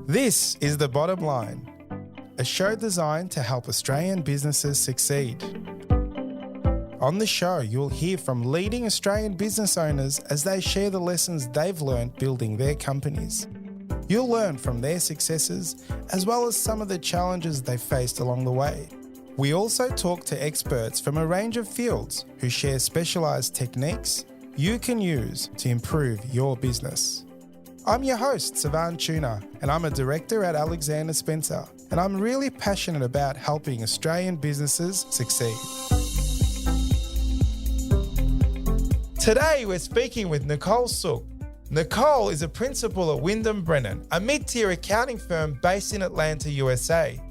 This is The Bottom Line, a show designed to help Australian businesses succeed. On the show, you'll hear from leading Australian business owners as they share the lessons they've learned building their companies. You'll learn from their successes as well as some of the challenges they've faced along the way. We also talk to experts from a range of fields who share specialised techniques you can use to improve your business. I'm your host, Savan Tuna, and I'm a director at Alexander Spencer, and I'm really passionate about helping Australian businesses succeed. Today, we're speaking with Nicole Suk. Nicole is a principal at Windham Brannon, a mid-tier accounting firm based in Atlanta, USA.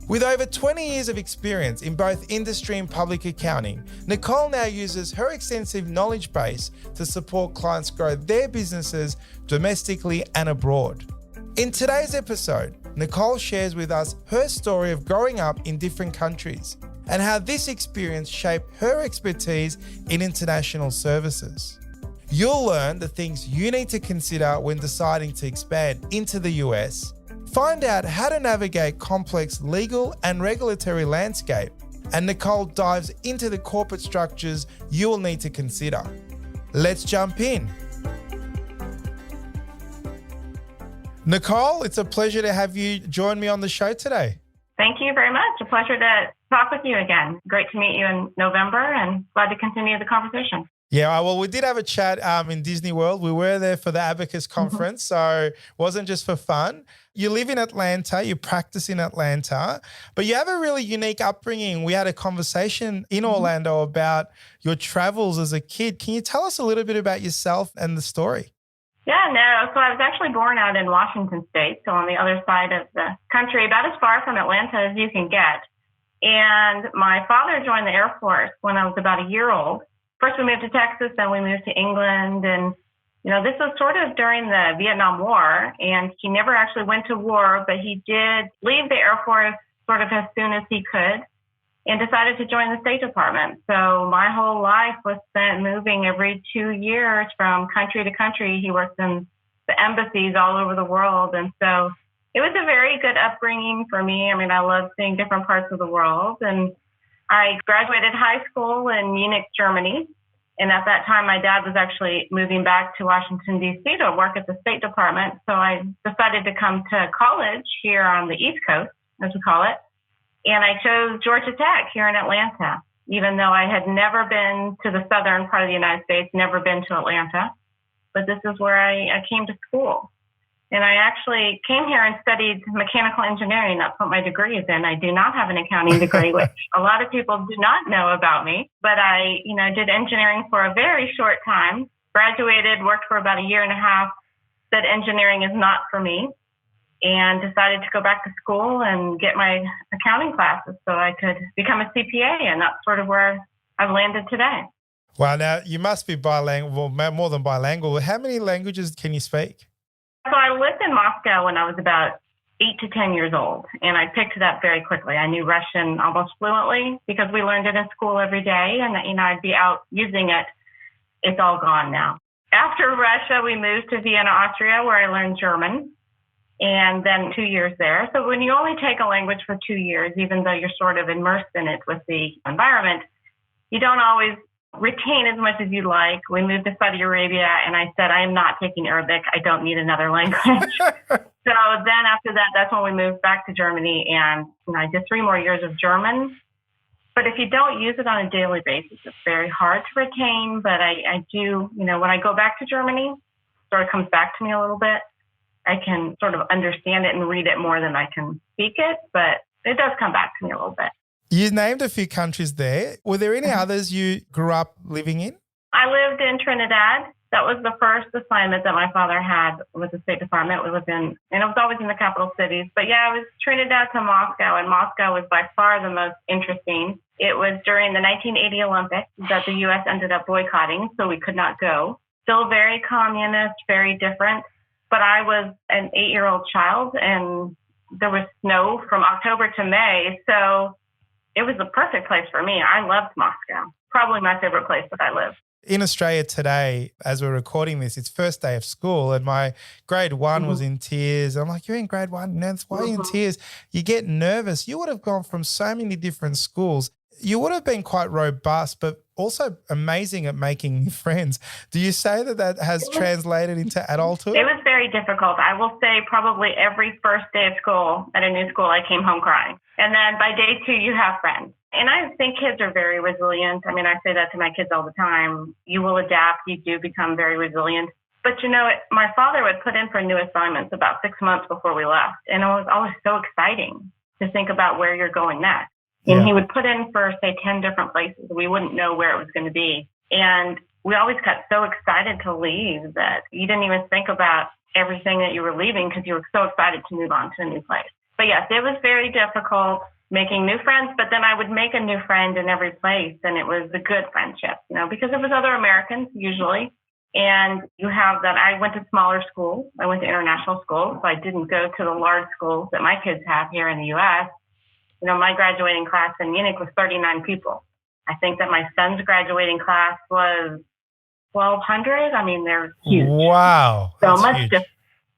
With over 20 years of experience in both industry and public accounting, Nicole now uses her extensive knowledge base to support clients grow their businesses domestically and abroad. In today's episode, Nicole shares with us her story of growing up in different countries and how this experience shaped her expertise in international services. You'll learn the things you need to consider when deciding to expand into the US. Find out how to navigate complex legal and regulatory landscape, and Nicole dives into the corporate structures you will need to consider. Let's jump in. Nicole, it's a pleasure to have you join me on the show today. Thank you very much. A pleasure to talk with you again. Great to meet you in November and glad to continue the conversation. Yeah, well, we did have a chat in Disney World. We were there for the Abacus conference, so it wasn't just for fun. You live in Atlanta, you practice in Atlanta, but you have a really unique upbringing. We had a conversation in Orlando about your travels as a kid. Can you tell us a little bit about yourself and the story? Yeah, no. So I was actually born out in Washington State, so on the other side of the country, about as far from Atlanta as you can get. And my father joined the Air Force when I was about a year old. First, we moved to Texas, then we moved to England. And, this was sort of during the Vietnam War. And he never actually went to war, but he did leave the Air Force sort of as soon as he could and decided to join the State Department. So my whole life was spent moving every 2 years from country to country. He worked in the embassies all over the world. And so it was a very good upbringing for me. I love seeing different parts of the world. And I graduated high school in Munich, Germany. And at that time, my dad was actually moving back to Washington, D.C. to work at the State Department. So I decided to come to college here on the East Coast, as we call it. And I chose Georgia Tech here in Atlanta, even though I had never been to the southern part of the United States, never been to Atlanta. But this is where I came to school. And I actually came here and studied mechanical engineering. That's what my degree is in. I do not have an accounting degree, which a lot of people do not know about me. But I, did engineering for a very short time, graduated, worked for about a year and a half, said engineering is not for me, and decided to go back to school and get my accounting classes so I could become a CPA. And that's sort of where I've landed today. Wow, now you must be bilingual, more than bilingual. How many languages can you speak? So I lived in Moscow when I was about 8 to 10 years old, and I picked it up very quickly. I knew Russian almost fluently because we learned it in school every day, and I'd be out using it. It's all gone now. After Russia, we moved to Vienna, Austria, where I learned German, and then 2 years there. So when you only take a language for 2 years, even though you're sort of immersed in it with the environment, you don't always retain as much as you'd like. We moved to Saudi Arabia, and I said, I am not taking Arabic. I don't need another language. So then after that, that's when we moved back to Germany, and I did 3 more years of German. But if you don't use it on a daily basis, it's very hard to retain. But I do, when I go back to Germany, it sort of comes back to me a little bit. I can sort of understand it and read it more than I can speak it, but it does come back to me a little bit. You named a few countries there. Were there any others you grew up living in? I lived in Trinidad. That was the first assignment that my father had with the State Department. We lived in, and it was always in the capital cities. But yeah, it was Trinidad to Moscow, and Moscow was by far the most interesting. It was during the 1980 Olympics that the U.S. ended up boycotting, so we could not go. Still very communist, very different. But I was an 8-year-old child, and there was snow from October to May, so it was the perfect place for me. I loved Moscow. Probably my favorite place that I lived. In Australia today, as we're recording this, it's first day of school and my grade one was in tears. I'm like, you're in grade one, Nance, why are you in tears? You get nervous. You would have gone from so many different schools. You would have been quite robust, but also amazing at making new friends. Do you say that has translated into adulthood? It was very difficult. I will say probably every first day of school at a new school, I came home crying. And then by day 2, you have friends. And I think kids are very resilient. I mean, I say that to my kids all the time. You will adapt. You do become very resilient. But, my father would put in for new assignments about 6 months before we left. And it was always so exciting to think about where you're going next. And he would put in for, say, 10 different places. We wouldn't know where it was going to be. And we always got so excited to leave that you didn't even think about everything that you were leaving because you were so excited to move on to a new place. But yes, it was very difficult making new friends, but then I would make a new friend in every place, and it was a good friendship, because it was other Americans usually. And you have that. I went to smaller schools. I went to international schools, so I didn't go to the large schools that my kids have here in the U.S. My graduating class in Munich was 39 people. I think that my son's graduating class was 1,200. I mean, they're huge. Wow. So much different.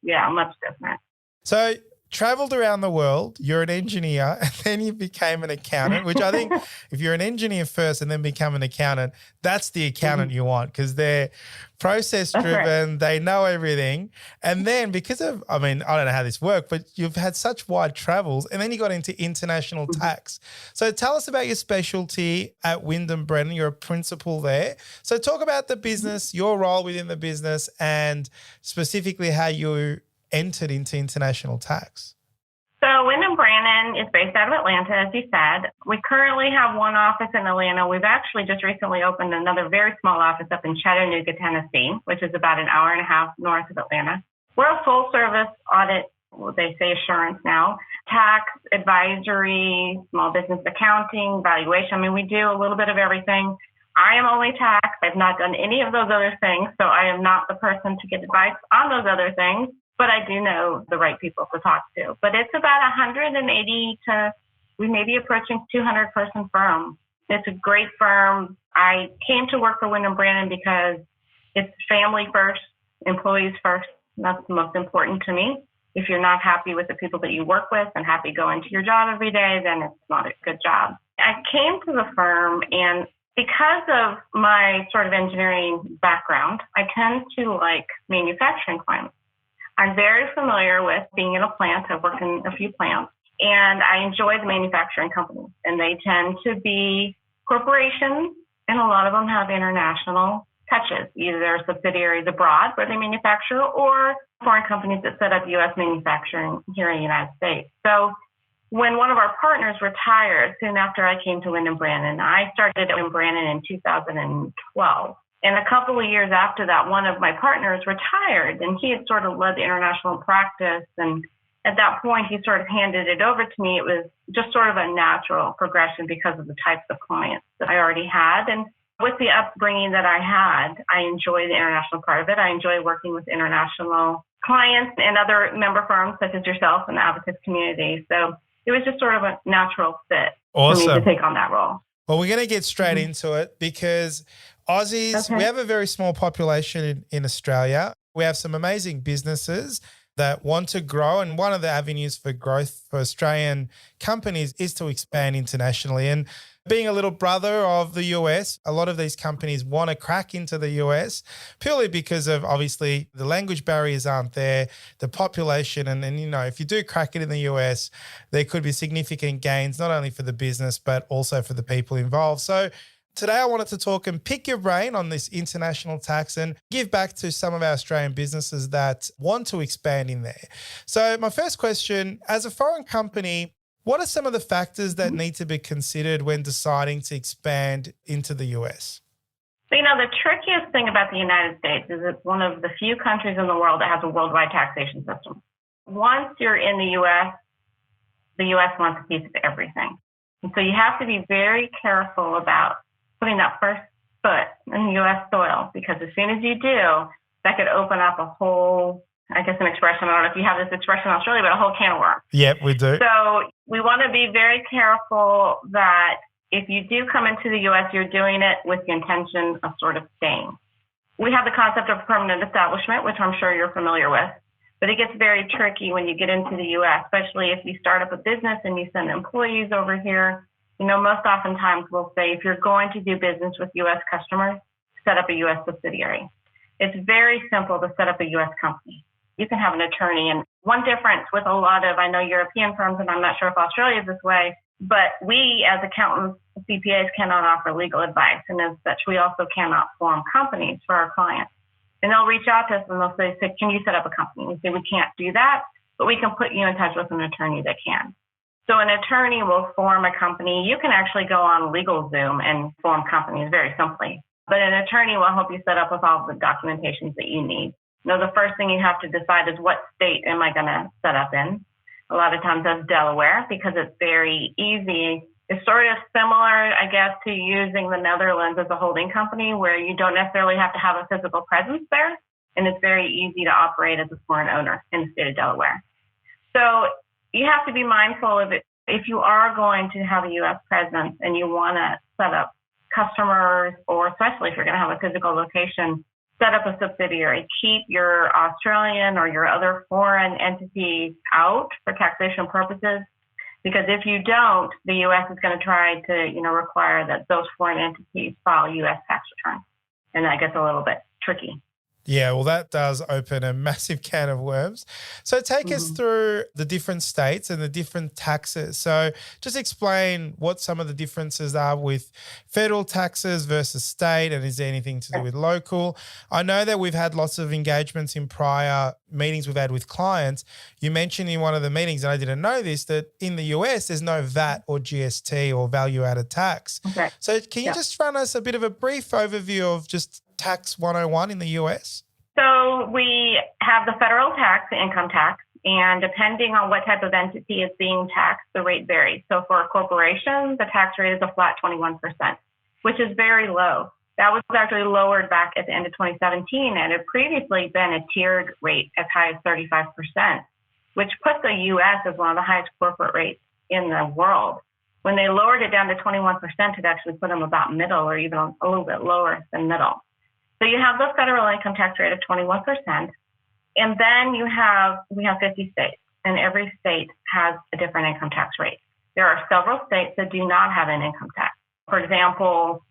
Yeah, much different. So traveled around the world, you're an engineer, and then you became an accountant, which I think if you're an engineer first and then become an accountant, that's the accountant you want because they're process driven, they know everything. And then because of, I don't know how this worked, but you've had such wide travels and then you got into international tax. So tell us about your specialty at Windham Brannon. You're a principal there. So talk about the business, your role within the business and specifically how you entered into international tax. So Windham Brannon is based out of Atlanta, as you said. We currently have one office in Atlanta. We've actually just recently opened another very small office up in Chattanooga, Tennessee, which is about an hour and a half north of Atlanta. We're a full service audit, they say assurance now, tax, advisory, small business accounting, valuation. We do a little bit of everything. I am only tax. I've not done any of those other things, so I am not the person to get advice on those other things. But I do know the right people to talk to. But it's about 180 to, we may be approaching 200 person firm. It's a great firm. I came to work for Windham Brannon because it's family first, employees first. That's the most important to me. If you're not happy with the people that you work with and happy going to your job every day, then it's not a good job. I came to the firm and because of my sort of engineering background, I tend to like manufacturing clients. I'm very familiar with being in a plant. I've worked in a few plants, and I enjoy the manufacturing companies. And they tend to be corporations, and a lot of them have international touches. Either they're subsidiaries abroad where they manufacture, or foreign companies that set up U.S. manufacturing here in the United States. So when one of our partners retired, soon after I came to Windham Brannon, I started at Windham Brannon in 2012. And a couple of years after that, one of my partners retired, and he had sort of led the international practice. And at that point, he sort of handed it over to me. It was just sort of a natural progression because of the types of clients that I already had. And with the upbringing that I had, I enjoy the international part of it. I enjoy working with international clients and other member firms such as yourself and the advocates community. So it was just sort of a natural fit for me to take on that role. Well, we're going to get straight into it because Aussies, we have a very small population in Australia. We have some amazing businesses that want to grow, and one of the avenues for growth for Australian companies is to expand internationally. And being a little brother of the US, a lot of these companies want to crack into the US purely because of obviously the language barriers aren't there, the population, and if you do crack it in the US, there could be significant gains not only for the business but also for the people involved. So today I wanted to talk and pick your brain on this international tax and give back to some of our Australian businesses that want to expand in there. So my first question, as a foreign company, what are some of the factors that need to be considered when deciding to expand into the US? The trickiest thing about the United States is it's one of the few countries in the world that has a worldwide taxation system. Once you're in the US wants a piece of everything. And so you have to be very careful about putting that first foot in the U.S. soil, because as soon as you do, that could open up a whole, an expression, I don't know if you have this expression in Australia, but a whole can of worms. Yep, we do. So we want to be very careful that if you do come into the U.S., you're doing it with the intention of sort of staying. We have the concept of permanent establishment, which I'm sure you're familiar with, but it gets very tricky when you get into the U.S., especially if you start up a business and you send employees over here. Most oftentimes we'll say if you're going to do business with U.S. customers, set up a U.S. subsidiary. It's very simple to set up a U.S. company. You can have an attorney. And one difference with a lot of, I know, European firms, and I'm not sure if Australia is this way, but we as accountants, CPAs, cannot offer legal advice. And as such, we also cannot form companies for our clients. And they'll reach out to us and they'll say, can you set up a company? We say, we can't do that, but we can put you in touch with an attorney that can. So an attorney will form a company. You can actually go on LegalZoom and form companies very simply. But an attorney will help you set up with all the documentations that you need. The first thing you have to decide is what state am I going to set up in? A lot of times that's Delaware because it's very easy. It's sort of similar, I guess, to using the Netherlands as a holding company where you don't necessarily have to have a physical presence there. And it's very easy to operate as a foreign owner in the state of Delaware. So you have to be mindful of it. If you are going to have a U.S. presence and you want to set up customers, or especially if you're going to have a physical location, set up a subsidiary. Keep your Australian or your other foreign entities out for taxation purposes, because if you don't, the U.S. is going to try to, require that those foreign entities file U.S. tax returns, and that gets a little bit tricky. Yeah, well, that does open a massive can of worms. So take us through the different states and the different taxes. So just explain what some of the differences are with federal taxes versus state, and is there anything to do with local? I know that we've had lots of engagements in prior meetings we've had with clients. You mentioned in one of the meetings, and I didn't know this, that in the US, there's no VAT or GST or value-added tax. Okay. So can you just run us a bit of a brief overview of just Tax 101 in the US? So we have the federal tax, the income tax, and depending on what type of entity is being taxed, the rate varies. So for a corporation, the tax rate is a flat 21%, which is very low. That was actually lowered back at the end of 2017, and it had previously been a tiered rate as high as 35%, which puts the U.S. as one of the highest corporate rates in the world. When they lowered it down to 21%, it actually put them about middle or even a little bit lower than middle. So you have the federal income tax rate of 21%, and then we have 50 states, and every state has a different income tax rate. There are several states that do not have an income tax. For example,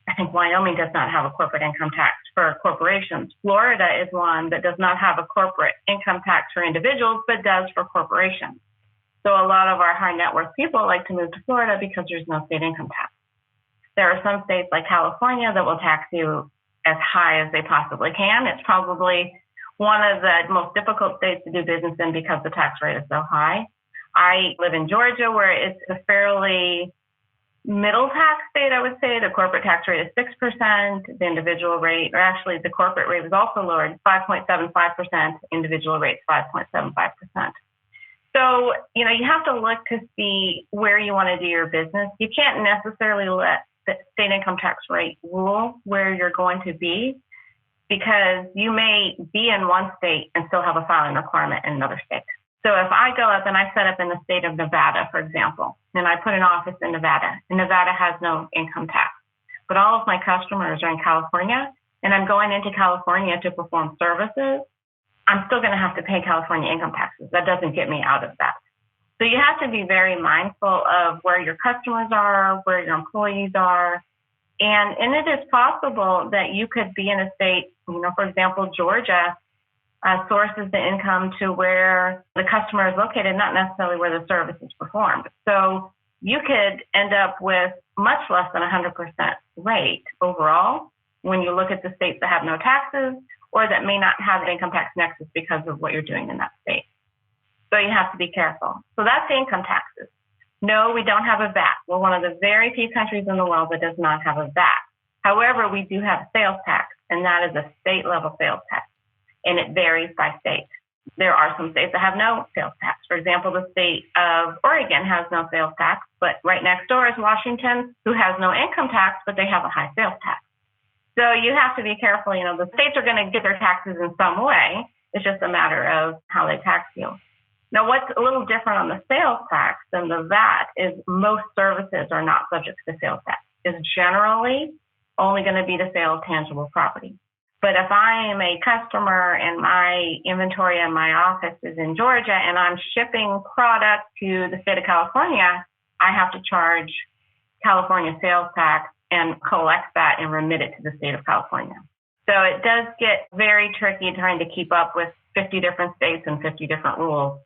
I think Wyoming does not have a corporate income tax for corporations. Florida is one that does not have a corporate income tax for individuals, but does for corporations. So a lot of our high net worth people like to move to Florida because there's no state income tax. There are some states like California that will tax you as high as they possibly can. It's probably one of the most difficult states to do business in because the tax rate is so high. I live in Georgia, where it's a fairly middle tax state, I would say. The corporate tax rate is 6%. The individual rate, or actually the corporate rate was also lowered, 5.75%. Individual rate, 5.75%. So, you have to look to see where you want to do your business. You can't necessarily let the state income tax rate rule where you're going to be, because you may be in one state and still have a filing requirement in another state. So if I go up and I set up in the state of Nevada, for example, and I put an office in Nevada, and Nevada has no income tax, but all of my customers are in California, and I'm going into California to perform services, I'm still going to have to pay California income taxes. That doesn't get me out of that. So you have to be very mindful of where your customers are, where your employees are. And it is possible that you could be in a state, for example, Georgia sources the income to where the customer is located, not necessarily where the service is performed. So you could end up with much less than 100% rate overall when you look at the states that have no taxes or that may not have an income tax nexus because of what you're doing in that state. So you have to be careful. So that's the income taxes. No, we don't have a VAT. We're one of the very few countries in the world that does not have a VAT. However, we do have sales tax, and that is a state-level sales tax, and it varies by state. There are some states that have no sales tax. For example, the state of Oregon has no sales tax, but right next door is Washington, who has no income tax, but they have a high sales tax. So you have to be careful. The states are going to get their taxes in some way. It's just a matter of how they tax you. Now, what's a little different on the sales tax than the VAT is most services are not subject to sales tax. It's generally only going to be the sale of tangible property. But if I am a customer and my inventory in my office is in Georgia and I'm shipping product to the state of California, I have to charge California sales tax and collect that and remit it to the state of California. So it does get very tricky trying to keep up with 50 different states and 50 different rules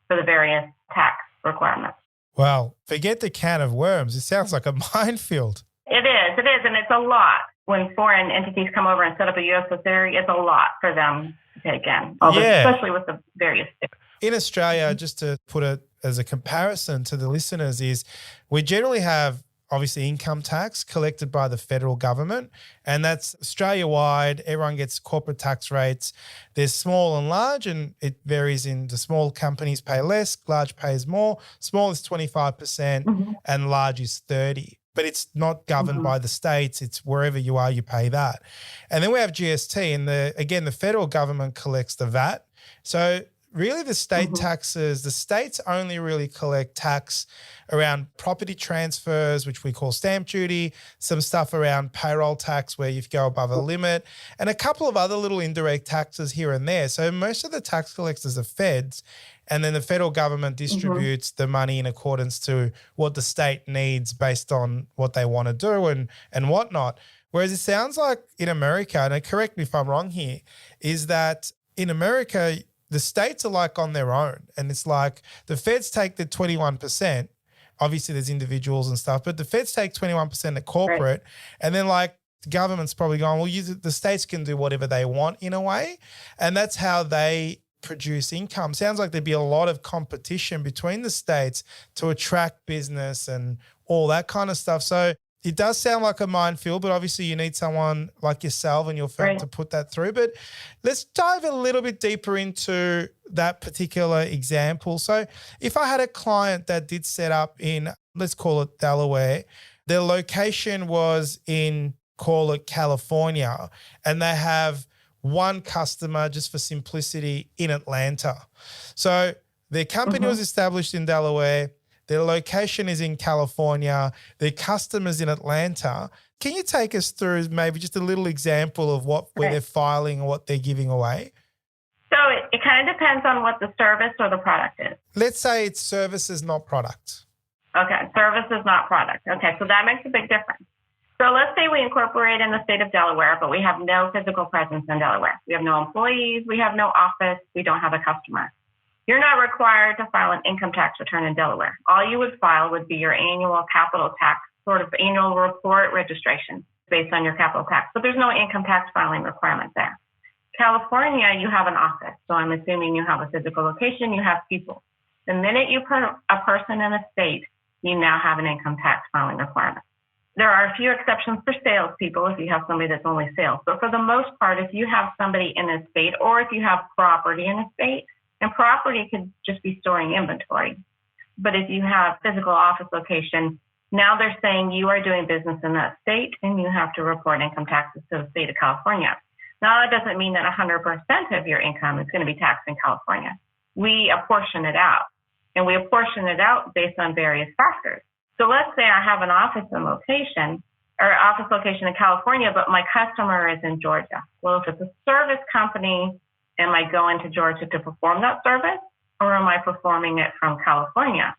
for the various tax requirements. Well, forget the can of worms. It sounds like a minefield. It is, and it's a lot. When foreign entities come over and set up a U.S. subsidiary, it's a lot for them to take in, especially with the various states. In Australia, just to put it as a comparison to the listeners, is we generally have obviously income tax collected by the federal government, and that's Australia-wide. Everyone gets corporate tax rates. There's small and large, and it varies in the small companies pay less, large pays more. Small is 25% and large is 30%. But it's not governed by the states. It's wherever you are, you pay that. And then we have GST, and the federal government collects the VAT. So really the state taxes, the states only really collect tax around property transfers, which we call stamp duty, some stuff around payroll tax where you go above a limit, and a couple of other little indirect taxes here and there. So most of the tax collectors are feds, and then the federal government distributes the money in accordance to what the state needs based on what they want to do and whatnot. Whereas it sounds like in America, and correct me if I'm wrong here, is that in America, the states are like on their own. And it's like the feds take the 21%. Obviously, there's individuals and stuff, but the feds take 21% at corporate. Right. And then like the government's probably going, well, the states can do whatever they want in a way. And that's how they produce income. Sounds like there'd be a lot of competition between the states to attract business and all that kind of stuff. So it does sound like a minefield, but obviously you need someone like yourself and your firm to put that through. But let's dive a little bit deeper into that particular example. So if I had a client that did set up in, let's call it Delaware, their location was in, call it California, and they have one customer, just for simplicity, in Atlanta. So their company was established in Delaware. Their location is in California. Their customers in Atlanta. Can you take us through maybe just a little example of where they're filing and what they're giving away? So it kind of depends on what the service or the product is. Let's say it's services, not product. Okay, services, not product. Okay, so that makes a big difference. So let's say we incorporate in the state of Delaware, but we have no physical presence in Delaware. We have no employees. We have no office. We don't have a customer. You're not required to file an income tax return in Delaware. All you would file would be your annual capital tax, sort of annual report registration based on your capital tax. But there's no income tax filing requirement there. California, you have an office. So I'm assuming you have a physical location, you have people. The minute you put a person in a state, you now have an income tax filing requirement. There are a few exceptions for salespeople if you have somebody that's only sales. But for the most part, if you have somebody in a state or if you have property in a state, and property could just be storing inventory. But if you have physical office location, now they're saying you are doing business in that state and you have to report income taxes to the state of California. Now, that doesn't mean that 100% of your income is going to be taxed in California. We apportion it out, and we apportion it out based on various factors. So let's say I have an office location in California, but my customer is in Georgia. Well, if it's a service company, am I going to Georgia to perform that service, or am I performing it from California?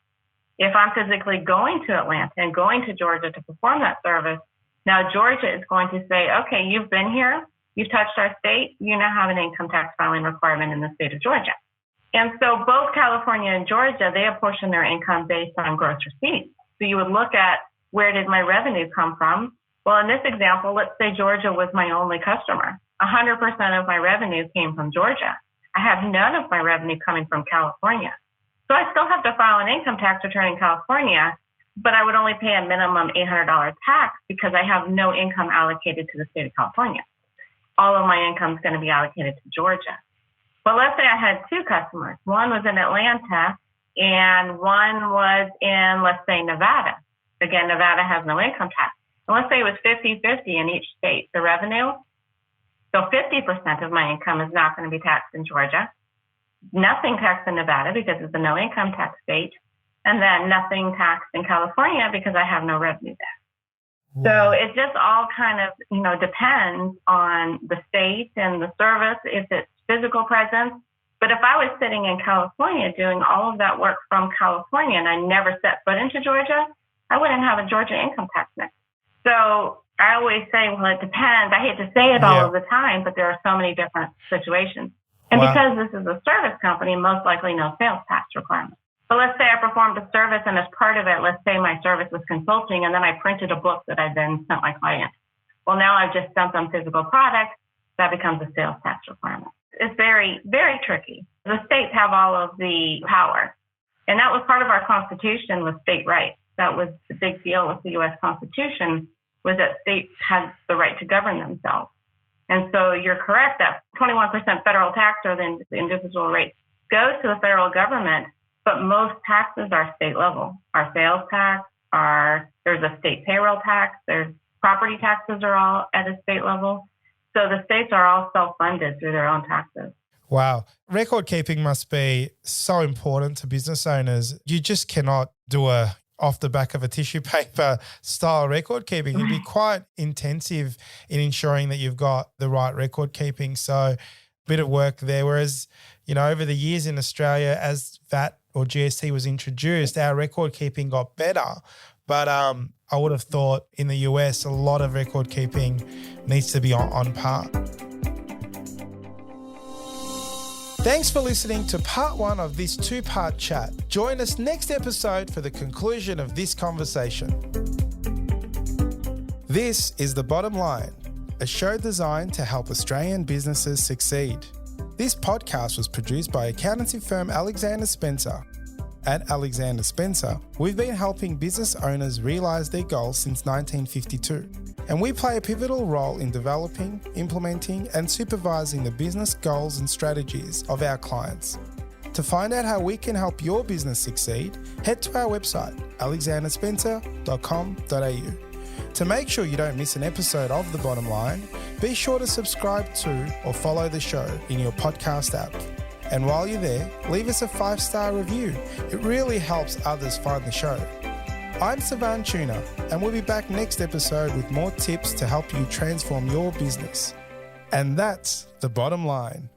If I'm physically going to Atlanta and going to Georgia to perform that service, now Georgia is going to say, okay, you've been here, you've touched our state, you now have an income tax filing requirement in the state of Georgia. And so both California and Georgia, they apportion their income based on gross receipts. So you would look at, where did my revenue come from? Well, in this example, let's say Georgia was my only customer. 100% of my revenue came from Georgia. I have none of my revenue coming from California. So I still have to file an income tax return in California, but I would only pay a minimum $800 tax because I have no income allocated to the state of California. All of my income is going to be allocated to Georgia. But let's say I had two customers. One was in Atlanta and one was in, let's say, Nevada. Again, Nevada has no income tax. And let's say it was 50-50 in each state, the revenue. So 50% of my income is not going to be taxed in Georgia. nothing taxed in Nevada because it's a no income tax state, and then nothing taxed in California because I have no revenue tax. So it just all kind of, depends on the state and the service, if it's physical presence. But if I was sitting in California doing all of that work from California and I never set foot into Georgia, I wouldn't have a Georgia income tax next. So I always say, well, it depends. I hate to say it all of the time, but there are so many different situations. And because this is a service company, most likely no sales tax requirements. But let's say I performed a service, and as part of it, let's say my service was consulting, and then I printed a book that I then sent my client. Well, now I've just sent them physical products. That becomes a sales tax requirement. It's very, very tricky. The states have all of the power. And that was part of our Constitution, was state rights. That was the big deal with the U.S. Constitution, was that states had the right to govern themselves. And so you're correct that 21% federal tax, or the individual rate, goes to the federal government, but most taxes are state level. Our sales tax, there's a state payroll tax, there's property taxes are all at a state level. So the states are all self-funded through their own taxes. Wow. Record keeping must be so important to business owners. You just cannot do a off the back of a tissue paper style record keeping. It'd be quite intensive in ensuring that you've got the right record keeping. So a bit of work there. Whereas, over the years in Australia, as VAT or GST was introduced, our record keeping got better. But I would have thought in the US, a lot of record keeping needs to be on par. Thanks for listening to part 1 of this 2-part chat. Join us next episode for the conclusion of this conversation. This is The Bottom Line, a show designed to help Australian businesses succeed. This podcast was produced by accountancy firm Alexander Spencer. At Alexander Spencer, we've been helping business owners realise their goals since 1952, and we play a pivotal role in developing, implementing, and supervising the business goals and strategies of our clients. To find out how we can help your business succeed, head to our website, alexanderspencer.com.au. To make sure you don't miss an episode of The Bottom Line, be sure to subscribe to or follow the show in your podcast app. And while you're there, leave us a 5-star review. It really helps others find the show. I'm Savan Tuna, and we'll be back next episode with more tips to help you transform your business. And that's The Bottom Line.